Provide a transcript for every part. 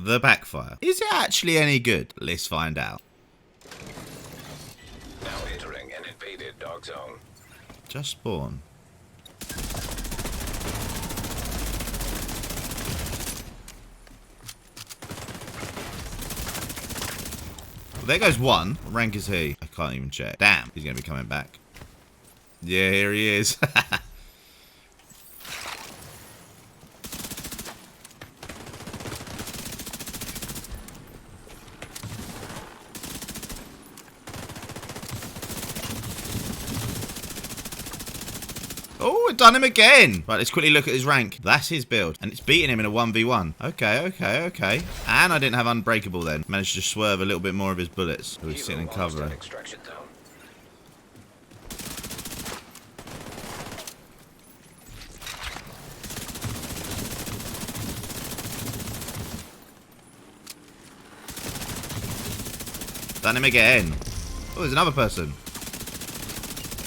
the Backfire. Is it actually any good? Let's find out. Now entering an invaded dog zone. Just spawn. Well, there goes one. What rank is he? I can't even check. Damn, he's going to be coming back. Yeah, here he is. Oh, it done him again. Right, let's quickly look at his rank. That's his build. And it's beating him in a 1v1. Okay. And I didn't have Unbreakable then. Managed to swerve a little bit more of his bullets. So he's sitting in cover. Extraction zone. Done him again. Oh, there's another person.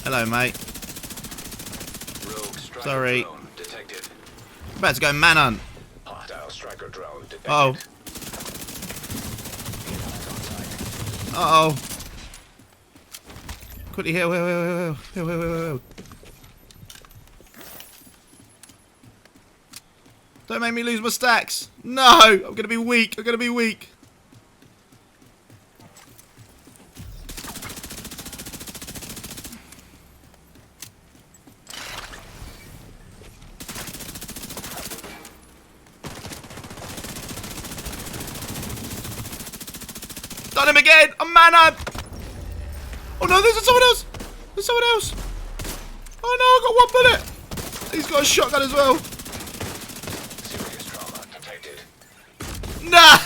Hello, mate. Sorry. I'm about to go manhunt. Striker drone detected. Uh oh. Quickly heal. Don't make me lose my stacks. No, I'm gonna be weak. Done him again! I'm manhunt! Oh no, there's someone else! Oh no, I got one bullet! He's got a shotgun as well. Serious trauma detected. Nah!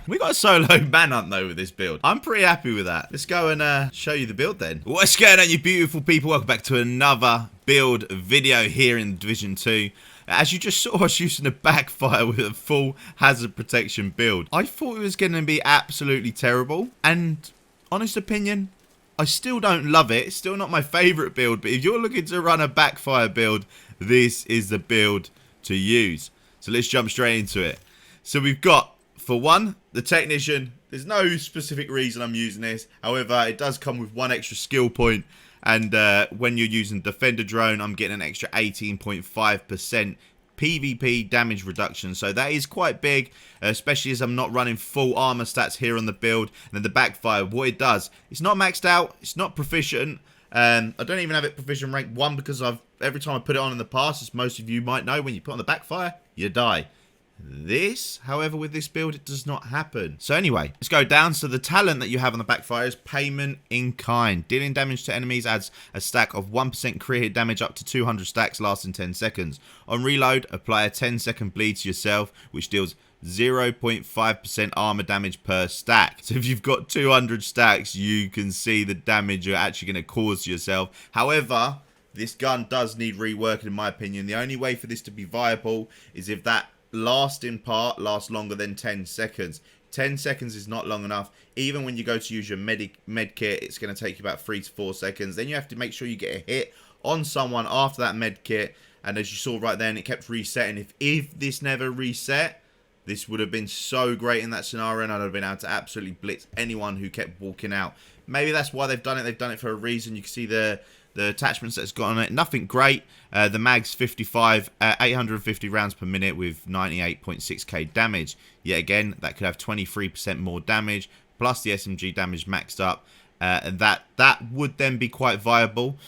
We got a solo manhunt though with this build. I'm pretty happy with that. Let's go and show you the build then. What's going on, you beautiful people? Welcome back to another build video here in Division 2. As you just saw, I was using a Backfire with a full hazard protection build. I thought it was going to be absolutely terrible. And, honest opinion, I still don't love it. It's still not my favourite build. But if you're looking to run a Backfire build, this is the build to use. So let's jump straight into it. So we've got, for one, the Technician. There's no specific reason I'm using this. However, it does come with one extra skill point. And when you're using Defender Drone, I'm getting an extra 18.5% PvP damage reduction. So that is quite big, especially as I'm not running full armor stats here on the build. And then the Backfire, what it does, it's not maxed out, it's not proficient. I don't even have it proficient rank 1 because every time I put it on in the past, as most of you might know, when you put on the Backfire, you die. This, however, with this build, it does not happen. So anyway, let's go down. So the talent that you have on the Backfire is Payment in Kind. Dealing damage to enemies adds a stack of 1% career hit damage up to 200 stacks lasting 10 seconds. On reload, apply a 10-second bleed to yourself, which deals 0.5% armor damage per stack. So if you've got 200 stacks, you can see the damage you're actually going to cause to yourself. However, this gun does need reworking in my opinion. The only way for this to be viable is if that lasting part lasts longer than 10 seconds. 10 seconds is not long enough. Even when you go to use your med kit, it's going to take you about 3 to 4 seconds. Then you have to make sure you get a hit on someone after that med kit. And as you saw right then, it kept resetting. If this never reset, this would have been so great in that scenario, and I'd have been able to absolutely blitz anyone who kept walking out. Maybe that's why they've done it. They've done it for a reason. You can see the attachments that it's got on it. Nothing great. The mag's 55, 850 rounds per minute with 98.6k damage. Yet again, that could have 23% more damage, plus the SMG damage maxed up. And that would then be quite viable.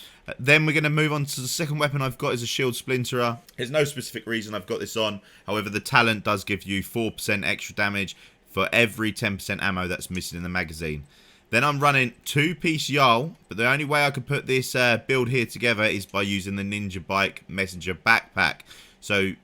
Then we're going to move on to the second weapon I've got is a Shield Splinterer. There's no specific reason I've got this on. However, the talent does give you 4% extra damage for every 10% ammo that's missing in the magazine. Then I'm running 2-piece Yarl, but the only way I could put this build here together is by using the Ninja Bike Messenger Backpack. So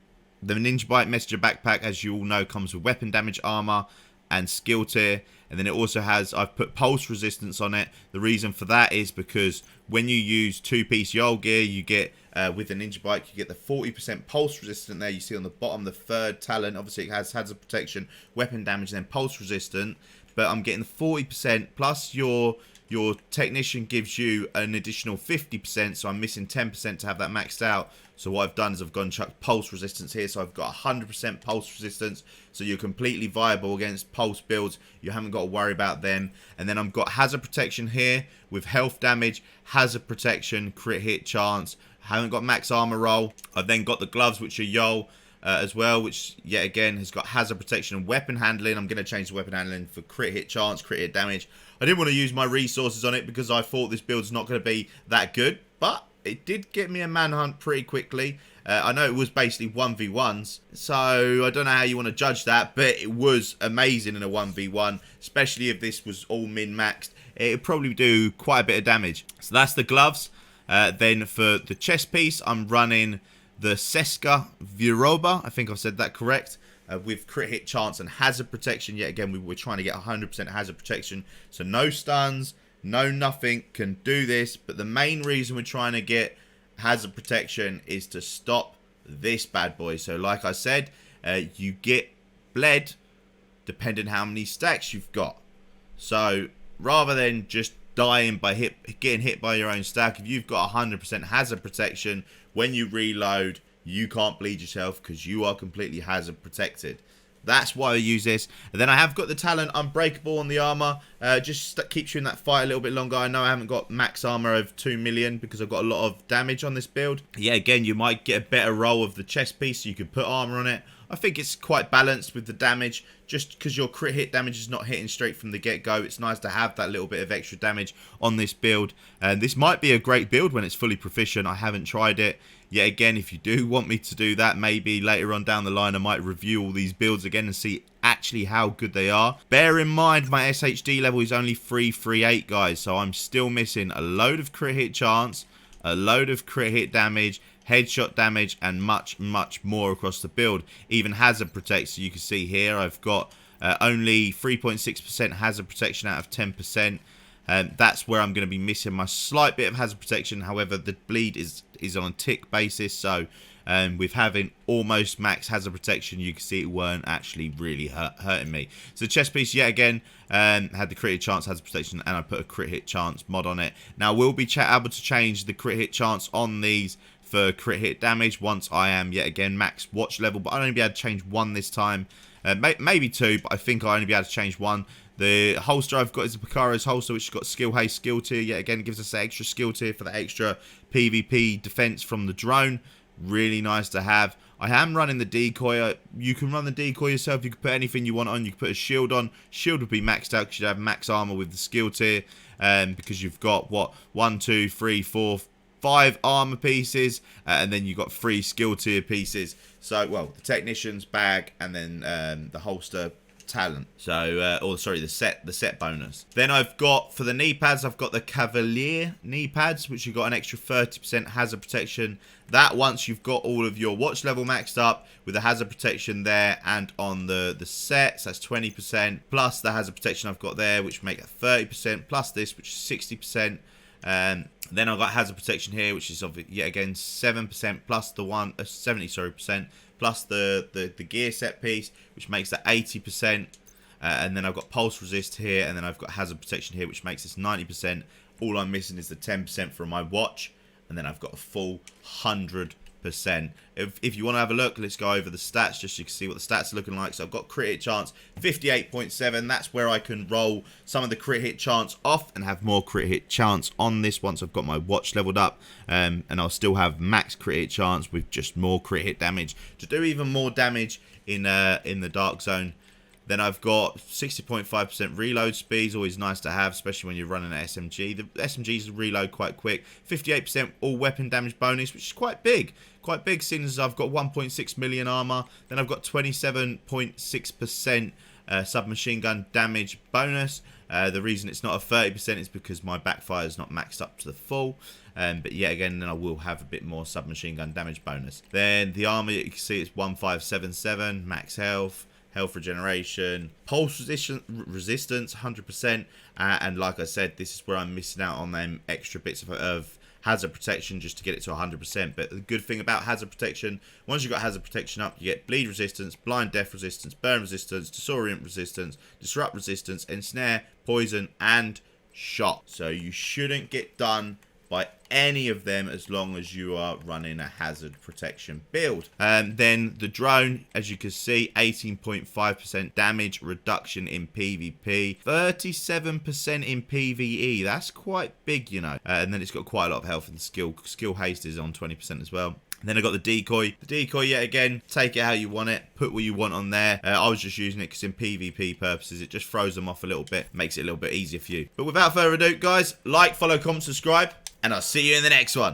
the Ninja Bike Messenger Backpack, as you all know, comes with weapon damage armor and skill tier. And then it also has, I've put pulse resistance on it. The reason for that is because when you use 2-piece Yarl gear, you get, with the Ninja Bike, you get the 40% pulse resistant there. You see on the bottom, the third talent. Obviously, it has hazard protection, weapon damage, and then pulse resistant. But I'm getting 40% plus your your technician gives you an additional 50%, so I'm missing 10% to have that maxed out. So what I've done is I've gone and chucked pulse resistance here, so I've got 100% pulse resistance, so you're completely viable against pulse builds. You haven't got to worry about them. And then I've got hazard protection here with health damage, hazard protection, crit hit chance. I haven't got max armor roll. I've then got the gloves, which are YOL as well, which yet again has got hazard protection and weapon handling. I'm going to change the weapon handling for crit hit chance, crit hit damage. I didn't want to use my resources on it because I thought this build's not going to be that good, but it did get me a manhunt pretty quickly. I know it was basically 1v1s, so I don't know how you want to judge that, but it was amazing in a 1v1, especially if this was all min-maxed. It would probably do quite a bit of damage. So that's the gloves. Then for the chest piece, I'm running the Seska Viroba. I think I've said that correct. With crit hit chance and hazard protection. Yet again, we were trying to get 100% hazard protection. So no stuns, no nothing, can do this. But the main reason we're trying to get hazard protection is to stop this bad boy. So like I said, you get bled depending how many stacks you've got. So rather than just dying by getting hit by your own stack, if you've got 100% hazard protection, when you reload, you can't bleed yourself because you are completely hazard protected. That's why I use this. And then I have got the talent Unbreakable on the armor. Just keeps you in that fight a little bit longer. I know I haven't got max armor of 2 million because I've got a lot of damage on this build. Yeah, again, you might get a better roll of the chest piece so you could put armor on it. I think it's quite balanced with the damage, just because your crit hit damage is not hitting straight from the get-go. It's nice to have that little bit of extra damage on this build. And this might be a great build when it's fully proficient. I haven't tried it. Yet again, if you do want me to do that, maybe later on down the line, I might review all these builds again and see actually how good they are. Bear in mind, my SHD level is only 338, guys. So I'm still missing a load of crit hit chance, a load of crit hit damage, headshot damage, and much more across the build. Even hazard protect, so you can see here I've got only 3.6% hazard protection out of 10%. That's where I'm going to be missing my slight bit of hazard protection. However, the bleed is on a tick basis, so with having almost max hazard protection, you can see it weren't actually really hurting me. So the chest piece, yet again, had the crit hit chance hazard protection, and I put a crit hit chance mod on it. Now we'll be able to change the crit hit chance on these for crit hit damage once I am yet again max watch level, but I'll only be able to change one this time, maybe two, but I think I'll only be able to change one. The holster I've got is a Picaro's holster, which has got skill haste skill tier. Yet again, it gives us that extra skill tier for the extra PvP defense from the drone. Really nice to have. I am running the decoy. You can run the decoy yourself. You can put anything you want on. You can put a shield on. Shield would be maxed out because you'd have max armor with the skill tier, because you've got what, 1, 2, 3, 4, 5 armor pieces, and then you've got 3 skill tier pieces. So, well, the technician's bag, and then the holster talent. So, or sorry, the set bonus. Then I've got, for the knee pads, I've got the Cavalier knee pads, which you've got an extra 30% hazard protection. That once you've got all of your watch level maxed up with the hazard protection there, and on the sets, that's 20%, plus the hazard protection I've got there, which make it 30%, plus this, which is 60%. Then I've got hazard protection here, which is yet again 7% plus the 70% plus the gear set piece, which makes that 80%. And then I've got pulse resist here, and then I've got hazard protection here, which makes this 90%. All I'm missing is the 10% from my watch, and then I've got a full 100%. If you want to have a look, let's go over the stats just so you can see what the stats are looking like. So I've got crit hit chance 58.7. That's where I can roll some of the crit hit chance off and have more crit hit chance on this once I've got my watch leveled up, and I'll still have max crit hit chance with just more crit hit damage to do even more damage in the dark zone. Then I've got 60.5% reload speed, always nice to have, especially when you're running an SMG. The SMGs reload quite quick. 58% all weapon damage bonus, which is quite big. Quite big, since I've got 1.6 million armor. Then I've got 27.6% submachine gun damage bonus. The reason it's not a 30% is because my backfire is not maxed up to the full. But yet again, then I will have a bit more submachine gun damage bonus. Then the armor, you can see it's 1577, max health. Health regeneration, pulse resistance 100%, and like I said, this is where I'm missing out on them extra bits of hazard protection just to get it to 100%. But the good thing about hazard protection, once you've got hazard protection up, you get bleed resistance, blind death resistance, burn resistance, disorient resistance, disrupt resistance, ensnare, poison, and shot. So you shouldn't get done by any of them as long as you are running a hazard protection build. Then the drone, as you can see, 18.5% damage reduction in PvP, 37% in PvE. That's quite big, you know. And then it's got quite a lot of health and skill. Skill haste is on 20% as well. Then I got the decoy. The decoy, yet again, take it how you want it. Put what you want on there. I was just using it because in PvP purposes, it just throws them off a little bit. Makes it a little bit easier for you. But without further ado, guys, like, follow, comment, subscribe. And I'll see you in the next one.